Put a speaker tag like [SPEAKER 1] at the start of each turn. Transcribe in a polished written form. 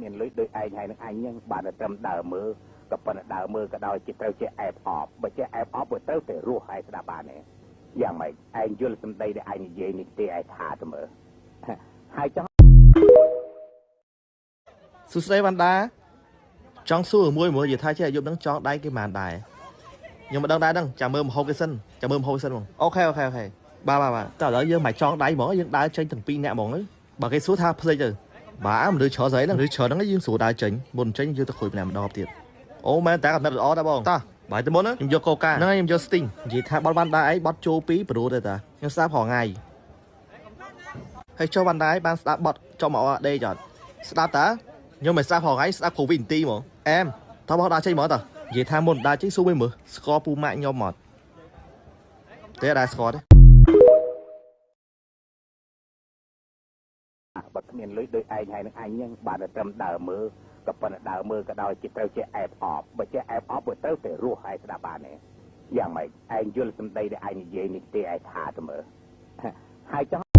[SPEAKER 1] មានលុយដោយឯងហើយនឹងអញហ្នឹងបានតែត្រឹមដើរមើលក៏ប៉ុន្តែដើរមើលក៏ដោយជាត្រូវជាអែបអបបើជាអែបអបវាត្រូវតែរស់ហើយស្ដាប់បានទេយ៉ាងម៉េចឯងយល់សម្ដីដែលឯងនិយាយនេះទេឯងថាទៅមើលហើយចង់
[SPEAKER 2] សួស្ដីវណ្ណដាចង់សួរមួយនិយាយថាជាអាយុនឹងចង់ដៃគេមិនដែរខ្ញុំមិនដឹងដែរហ្នឹងចាំមើលមហោគេសិនចាំមើលមហោគេសិនហ្មងអូខេបាទតើឥឡូវយើងមិនចង់ដៃហ្មងយើងដើរចេញទាំងពីរអ្នកហ្មងបើគេសួរថាភ្លេចទៅបាទមនុស្សច្រើនស្អីហ្នឹងមនុស្សច្រើនហ្នឹងយើងស្រួលដើរចេញមុនចេញយើងទៅខូចម្នាក់ម្ដងទៀតអូមែនតែកំណត់ល្អដែរបងតោះបាយទៅមុនខ្ញុំយកកូកាហ្នឹងខ្ញុំយកស្ទីងនិយាយថាបត់វណ្ណដាឯងបត់ចូលពីប្រូទេតាខ្ញុំស្ដាប់ប្រហងៃហើយចូលវណ្ណដាឯងបានស្ដាប់បត់ចុះមកដេកអត់ស្ដាប់តាខ្ញុំមិនស្ដាប់ប្រហងៃស្ដាប់គ្រូវិនទីហ្មងអែមតោះបោះដើរចេញហ្មងតោះនិយាយថាមុនដើរចេញសួរវិញមើលស្គាល់ពូម៉ាក់ខ្ញុំអត់ទេដែរស្គាល់ទេ
[SPEAKER 1] បើគ្មានលុយដោយឯងហើយនឹងអញហ្នឹងបានតែត្រឹមដើរមើលក៏ប៉ុន្តែដើរមើលក៏ដោយជាត្រូវជាអែបអបបើជាអែបអបវាត្រូវតែរស់ហើយស្ដាប់បានទេយ៉ាងម៉េចឯងយល់សម្ដីដែលឯងនិយាយនេះទេឯងថាទៅមើលហើយចង់